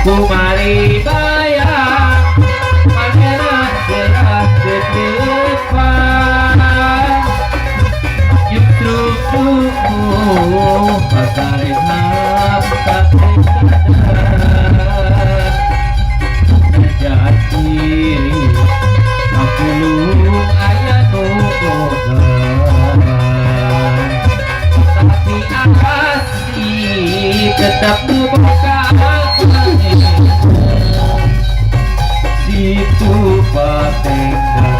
Kumari bayang pangeran gerak ke depan justru tuku pasare hamka jadi aku lu ayah tapi asih tetap buka situ patengan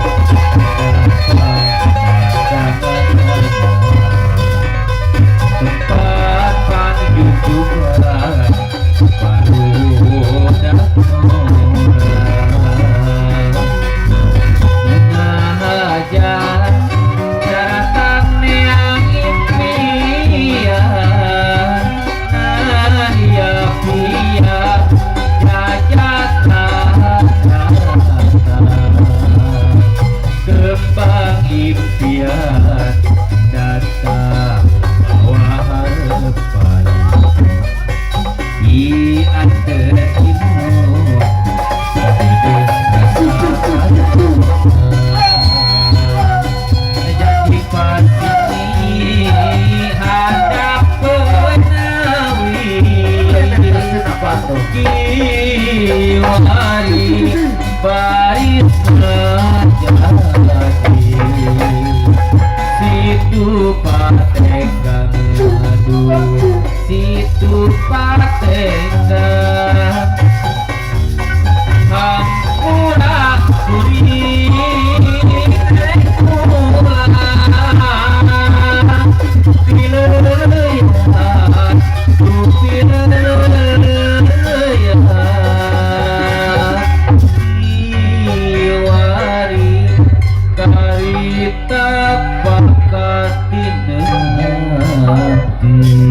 tempat panjung juga baru datang mengajar daratan yang impian nah ya pia kembang impian datang bawa harapan di antara ilmu janji pasti hadap penawi kiwari baris jadi situ patengan aduh situ patengan hampura kuri rekula pileyan tu pileyan karita pakatin hati